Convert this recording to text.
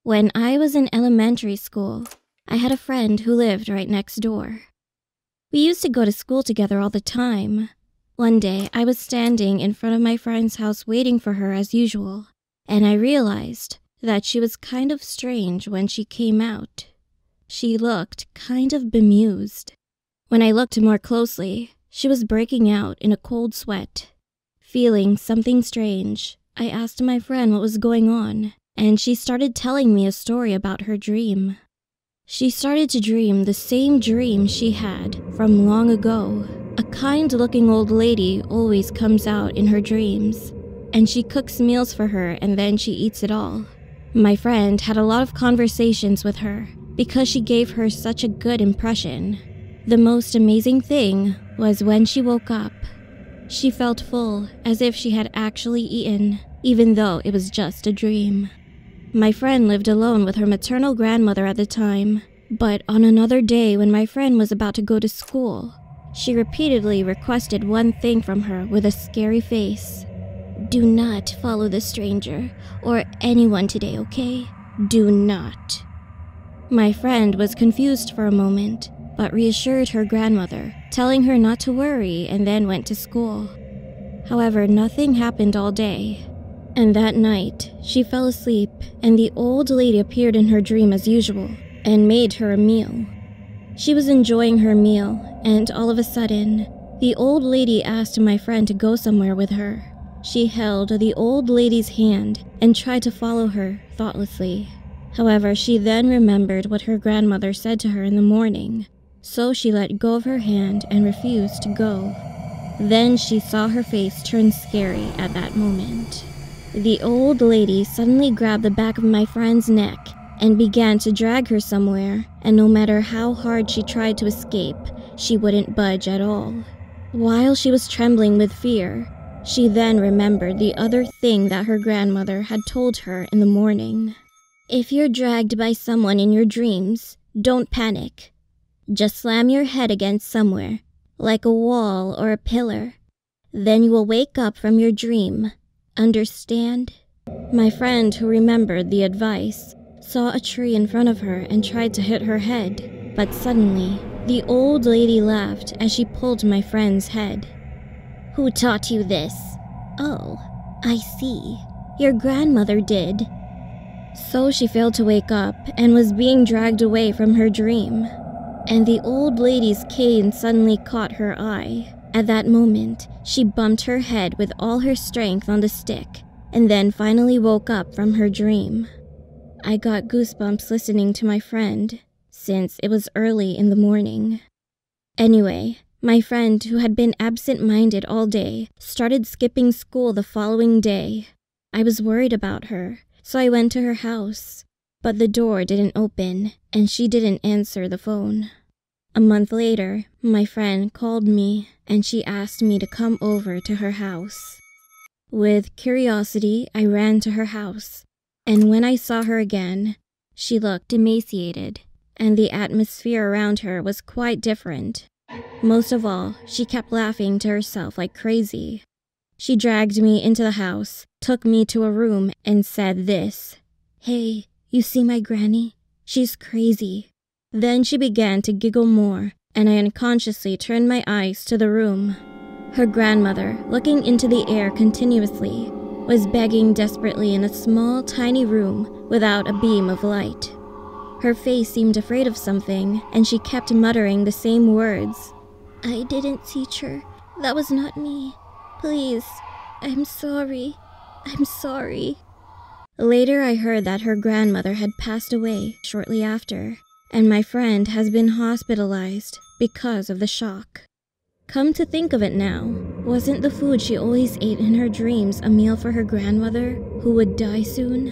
When I was in elementary school, I had a friend who lived right next door. We used to go to school together all the time. One day, I was standing in front of my friend's house waiting for her as usual, and I realized that she was kind of strange when she came out. She looked kind of bemused. When I looked more closely, she was breaking out in a cold sweat. Feeling something strange, I asked my friend what was going on, and she started telling me a story about her dream. She started to dream the same dream she had from long ago. A kind-looking old lady always comes out in her dreams, and she cooks meals for her and then she eats it all. My friend had a lot of conversations with her because she gave her such a good impression. The most amazing thing was when she woke up. She felt full, as if she had actually eaten, even though it was just a dream. My friend lived alone with her maternal grandmother at the time, but on another day when my friend was about to go to school, she repeatedly requested one thing from her with a scary face. "Do not follow the stranger or anyone today, okay? Do not." My friend was confused for a moment, but reassured her grandmother, telling her not to worry, and then went to school. However, nothing happened all day. And that night, she fell asleep, and the old lady appeared in her dream as usual, and made her a meal. She was enjoying her meal, and all of a sudden, the old lady asked my friend to go somewhere with her. She held the old lady's hand and tried to follow her thoughtlessly. However, she then remembered what her grandmother said to her in the morning, so she let go of her hand and refused to go. Then she saw her face turn scary at that moment. The old lady suddenly grabbed the back of my friend's neck and began to drag her somewhere, and no matter how hard she tried to escape, she wouldn't budge at all. While she was trembling with fear, she then remembered the other thing that her grandmother had told her in the morning. "If you're dragged by someone in your dreams, don't panic. Just slam your head against somewhere, like a wall or a pillar. Then you will wake up from your dream. Understand?" My friend, who remembered the advice, saw a tree in front of her and tried to hit her head. But suddenly, the old lady laughed as she pulled my friend's head. "Who taught you this?" "Oh, I see. Your grandmother did." So she failed to wake up and was being dragged away from her dream. And the old lady's cane suddenly caught her eye. At that moment, she bumped her head with all her strength on the stick, and then finally woke up from her dream. I got goosebumps listening to my friend, since it was early in the morning. Anyway, my friend, who had been absent-minded all day, started skipping school the following day. I was worried about her, so I went to her house, but the door didn't open, and she didn't answer the phone. A month later, my friend called me, and she asked me to come over to her house. With curiosity, I ran to her house, and when I saw her again, she looked emaciated, and the atmosphere around her was quite different. Most of all, she kept laughing to herself like crazy. She dragged me into the house, took me to a room, and said this: "Hey, you see my granny? She's crazy." Then she began to giggle more, and I unconsciously turned my eyes to the room. Her grandmother, looking into the air continuously, was begging desperately in a small, tiny room without a beam of light. Her face seemed afraid of something, and she kept muttering the same words. "I didn't teach her. That was not me. Please, I'm sorry. I'm sorry." Later, I heard that her grandmother had passed away shortly after, and my friend has been hospitalized because of the shock. Come to think of it now, wasn't the food she always ate in her dreams a meal for her grandmother, who would die soon?